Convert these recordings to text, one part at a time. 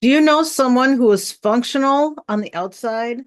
Do you know someone who is functional on the outside,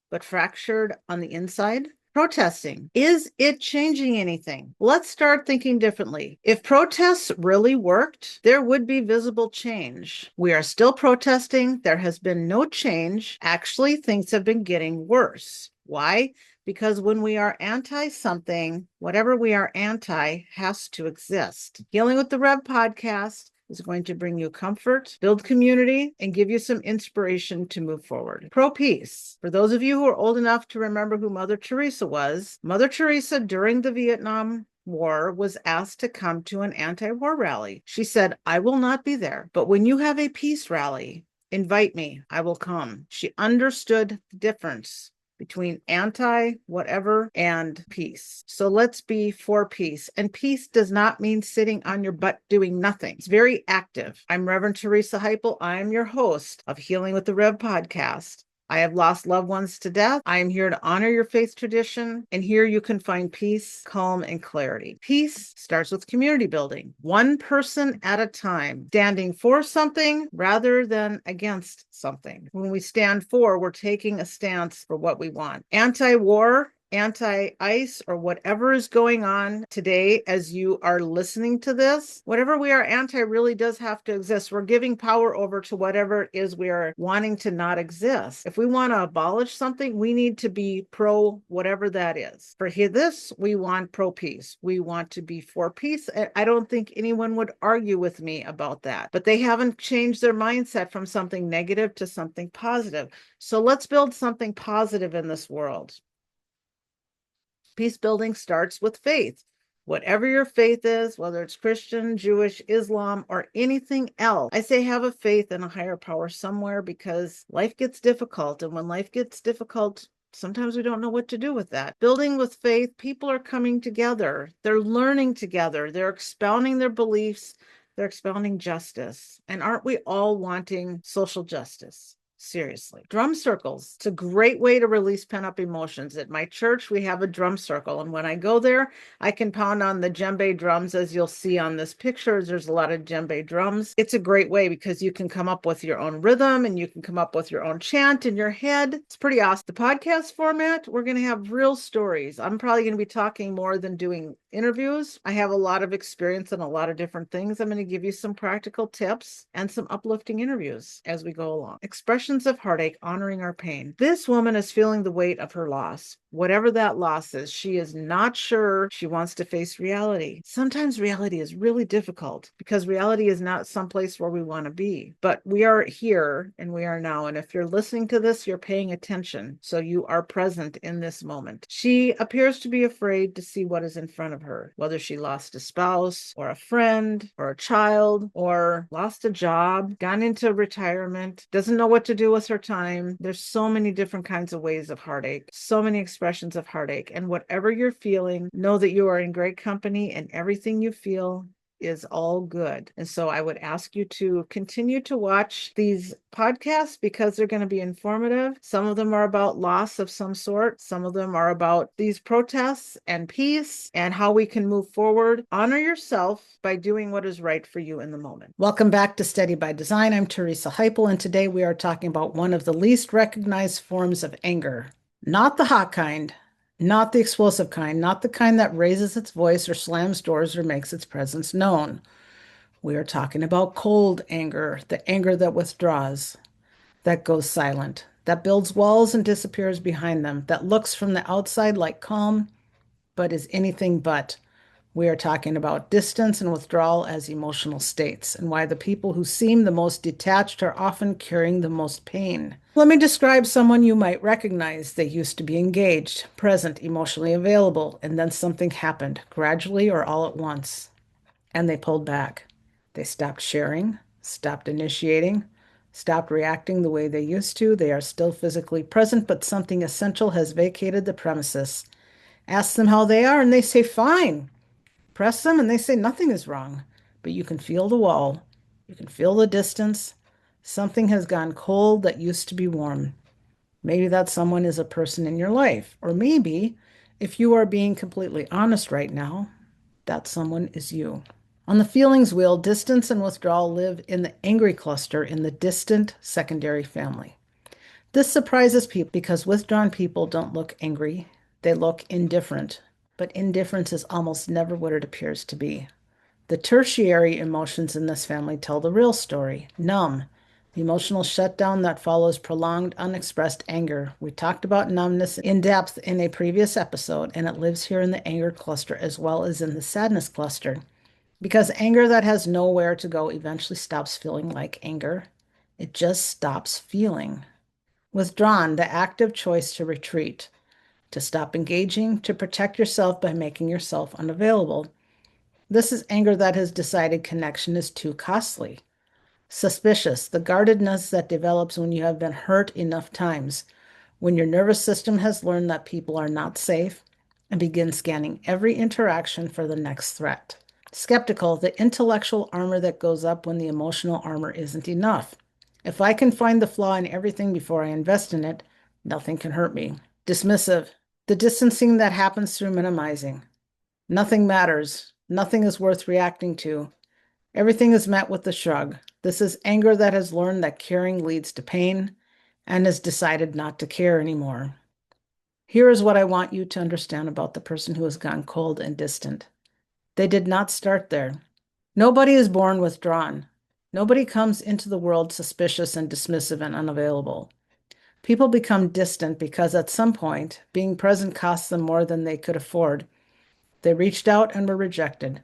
but fractured on the inside? Protesting. Is it changing anything? Let's start thinking differently. If protests really worked, there would be visible change. We are still protesting. There has been no change. Actually, things have been getting worse. Why? Because when we are anti something, whatever we are anti has to exist. Healing with the Rev podcast is going to bring you comfort, build community, and give you some inspiration to move forward. Pro peace. For those of you who are old enough to remember who Mother Teresa was, Mother Teresa during the Vietnam War was asked to come to an anti-war rally. She said, I will not be there, but when you have a peace rally, invite me, I will come. She understood the difference between anti whatever and peace. So let's be for peace. And peace does not mean sitting on your butt doing nothing. It's very active. I'm Reverend TeresaHeupel. I am your host of Healing with the Rev podcast. I have lost loved ones to death. I am here to honor your faith tradition, and here you can find peace, calm, and clarity. Peace starts with community building, one person at a time, standing for something rather than against something. When we stand for, we're taking a stance for what we want. Anti-war, anti-ICE, or whatever is going on today as you are listening to this, whatever we are anti really does have to exist. We're giving power over to whatever it is we are wanting to not exist. If we want to abolish something, we need to be pro whatever that is. For this, we want pro peace. We want to be for peace. I don't think anyone would argue with me about that, but they haven't changed their mindset from something negative to something positive. So let's build something positive in this world. Peace building starts with faith. Whatever your faith is, whether it's Christian, Jewish, Islam, or anything else, I say have a faith in a higher power somewhere, because life gets difficult. And when life gets difficult, sometimes we don't know what to do with that. Building with faith, people are coming together. They're learning together. They're expounding their beliefs. They're expounding justice. And aren't we all wanting social justice? Seriously. Drum circles. It's a great way to release pent-up emotions. At my church, we have a drum circle. And when I go there, I can pound on the djembe drums, as you'll see on this picture. There's a lot of djembe drums. It's a great way because you can come up with your own rhythm and you can come up with your own chant in your head. It's pretty awesome. The podcast format, we're going to have real stories. I'm probably going to be talking more than doing interviews. I have a lot of experience in a lot of different things. I'm going to give you some practical tips and some uplifting interviews as we go along. Expressions of heartache, honoring our pain. This woman is feeling the weight of her loss. Whatever that loss is, she is not sure she wants to face reality. Sometimes reality is really difficult because reality is not someplace where we want to be. But we are here and we are now. And if you're listening to this, you're paying attention. So you are present in this moment. She appears to be afraid to see what is in front of her, whether she lost a spouse or a friend or a child or lost a job, gone into retirement, doesn't know what to do with her time. There's so many different kinds of ways of heartache, so many expressions of heartache. And whatever you're feeling, know that you are in great company and everything you feel is all good. And so I would ask you to continue to watch these podcasts because they're going to be informative. Some of them are about loss of some sort. Some of them are about these protests and peace and how we can move forward. Honor yourself by doing what is right for you in the moment. Welcome back to Steady by Design. I'm TeresaHeupel, and today we are talking about one of the least recognized forms of anger. Not the hot kind, not the explosive kind, not the kind that raises its voice or slams doors or makes its presence known. We are talking about cold anger, the anger that withdraws, that goes silent, that builds walls and disappears behind them, that looks from the outside like calm, but is anything but. We are talking about distance and withdrawal as emotional states, and why the people who seem the most detached are often carrying the most pain. Let me describe someone you might recognize. They used to be engaged, present, emotionally available, and then something happened, gradually or all at once, and they pulled back. They stopped sharing, stopped initiating, stopped reacting the way they used to. They are still physically present, but something essential has vacated the premises. Ask them how they are, and they say, fine. Press them and they say nothing is wrong, but you can feel the wall. You can feel the distance. Something has gone cold that used to be warm. Maybe that someone is a person in your life, or maybe, if you are being completely honest right now, that someone is you. On the feelings wheel, distance and withdrawal live in the angry cluster in the distant secondary family. This surprises people because withdrawn people don't look angry, they look indifferent, but indifference is almost never what it appears to be. The tertiary emotions in this family tell the real story. Numb, the emotional shutdown that follows prolonged, unexpressed anger. We talked about numbness in depth in a previous episode, and it lives here in the anger cluster as well as in the sadness cluster. Because anger that has nowhere to go eventually stops feeling like anger. It just stops feeling. Withdrawn, the active choice to retreat, to stop engaging, to protect yourself by making yourself unavailable. This is anger that has decided connection is too costly. Suspicious, the guardedness that develops when you have been hurt enough times, when your nervous system has learned that people are not safe and begins scanning every interaction for the next threat. Skeptical, the intellectual armor that goes up when the emotional armor isn't enough. If I can find the flaw in everything before I invest in it, nothing can hurt me. Dismissive, the distancing that happens through minimizing. Nothing matters. Nothing is worth reacting to. Everything is met with a shrug. This is anger that has learned that caring leads to pain and has decided not to care anymore. Here is what I want you to understand about the person who has gone cold and distant. They did not start there. Nobody is born withdrawn. Nobody comes into the world suspicious and dismissive and unavailable. People become distant because at some point, being present costs them more than they could afford. They reached out and were rejected.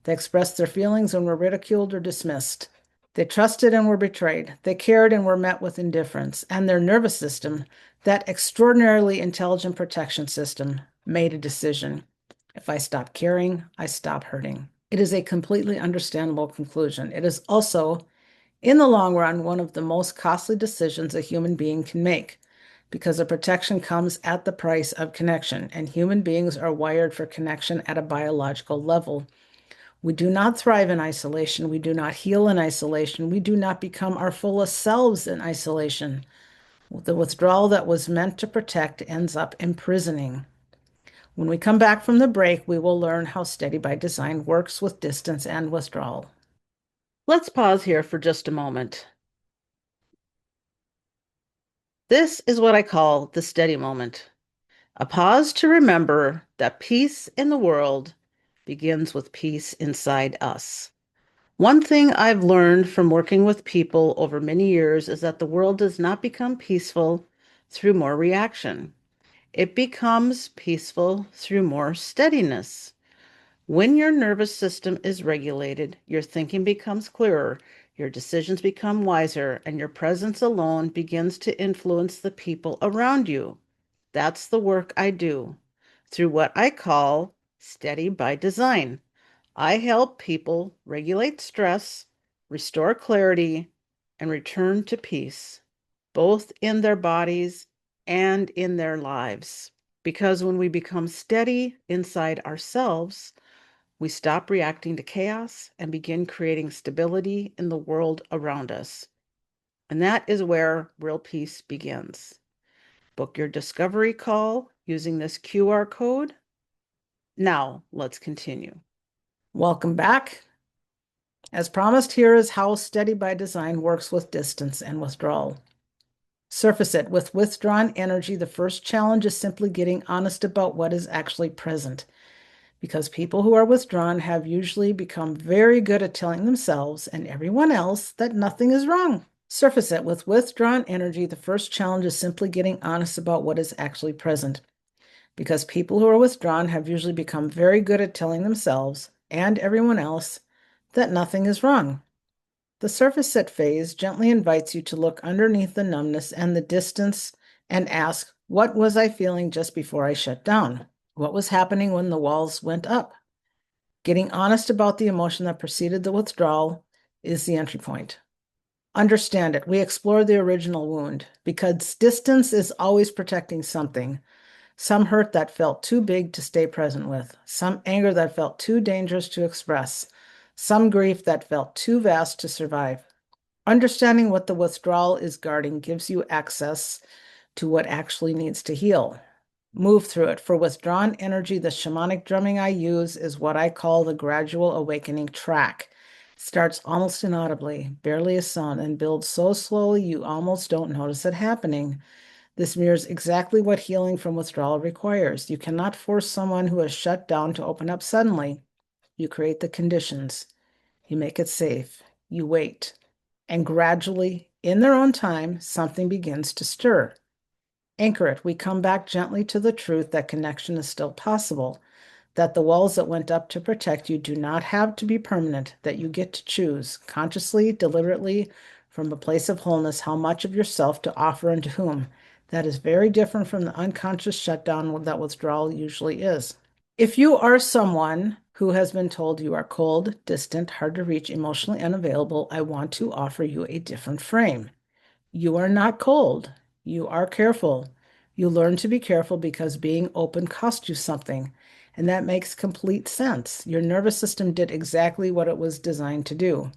They expressed their feelings and were ridiculed or dismissed. They trusted and were betrayed. They cared and were met with indifference. And their nervous system, that extraordinarily intelligent protection system, made a decision. If I stop caring, I stop hurting. It is a completely understandable conclusion. It is also, in the long run, one of the most costly decisions a human being can make, because the protection comes at the price of connection, and human beings are wired for connection at a biological level. We do not thrive in isolation. We do not heal in isolation. We do not become our fullest selves in isolation. The withdrawal that was meant to protect ends up imprisoning. When we come back from the break, we will learn how Steady by Design works with distance and withdrawal. Let's pause here for just a moment. This is what I call the steady moment. A pause to remember that peace in the world begins with peace inside us. One thing I've learned from working with people over many years is that the world does not become peaceful through more reaction. It becomes peaceful through more steadiness. When your nervous system is regulated, your thinking becomes clearer, your decisions become wiser, and your presence alone begins to influence the people around you. That's the work I do through what I call Steady by Design. I help people regulate stress, restore clarity, and return to peace, both in their bodies and in their lives. Because when we become steady inside ourselves, we stop reacting to chaos and begin creating stability in the world around us. And that is where real peace begins. Book your discovery call using this QR code. Now, let's continue. Welcome back. As promised, here is how Steady by Design works with distance and withdrawal. Surface it. With withdrawn energy, the first challenge is simply getting honest about what is actually present. Because people who are withdrawn have usually become very good at telling themselves and everyone else that nothing is wrong. Surface it. With withdrawn energy, the first challenge is simply getting honest about what is actually present. Because people who are withdrawn have usually become very good at telling themselves and everyone else that nothing is wrong. The surface set phase gently invites you to look underneath the numbness and the distance and ask, what was I feeling just before I shut down? What was happening when the walls went up? Getting honest about the emotion that preceded the withdrawal is the entry point. Understand it. We explore the original wound because distance is always protecting something. Some hurt that felt too big to stay present with, some anger that felt too dangerous to express, some grief that felt too vast to survive. Understanding what the withdrawal is guarding gives you access to what actually needs to heal. Move through it. For withdrawn energy, the shamanic drumming I use is what I call the gradual awakening track. It starts almost inaudibly, barely a sound, and builds so slowly you almost don't notice it happening. This mirrors exactly what healing from withdrawal requires. You cannot force someone who has shut down to open up suddenly. You create the conditions. You make it safe. You wait. And gradually, in their own time, something begins to stir. Anchor it. We come back gently to the truth that connection is still possible, that the walls that went up to protect you do not have to be permanent, that you get to choose consciously, deliberately, from a place of wholeness, how much of yourself to offer and to whom. That is very different from the unconscious shutdown that withdrawal usually is. If you are someone who has been told you are cold, distant, hard to reach, emotionally unavailable, I want to offer you a different frame. You are not cold. You are careful. You learn to be careful because being open cost you something, and that makes complete sense. Your nervous system did exactly what it was designed to do.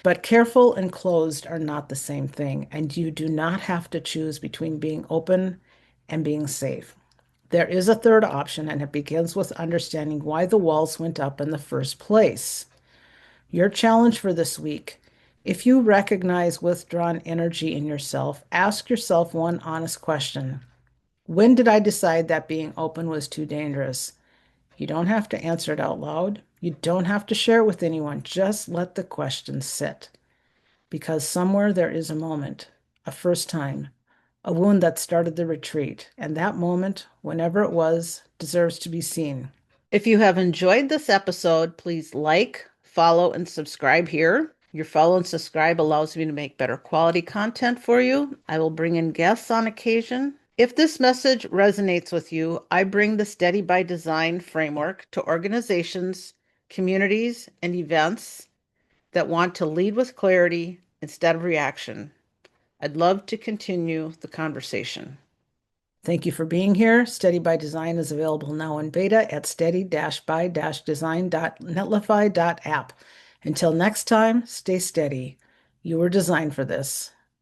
But careful and closed are not the same thing, and you do not have to choose between being open and being safe. There is a third option, and it begins with understanding why the walls went up in the first place. Your challenge for this week: if you recognize withdrawn energy in yourself, ask yourself one honest question. When did I decide that being open was too dangerous? You don't have to answer it out loud. You don't have to share it with anyone. Just let the question sit. Because somewhere there is a moment, a first time, a wound that started the retreat, and that moment, whenever it was, deserves to be seen. If you have enjoyed this episode, please like, follow, and subscribe here. Your follow and subscribe allows me to make better quality content for you. I will bring in guests on occasion. If this message resonates with you, I bring the Steady by Design framework to organizations, communities, and events that want to lead with clarity instead of reaction. I'd love to continue the conversation. Thank you for being here. Steady by Design is available now in beta at steady-by-design.netlify.app. Until next time, stay steady. You were designed for this.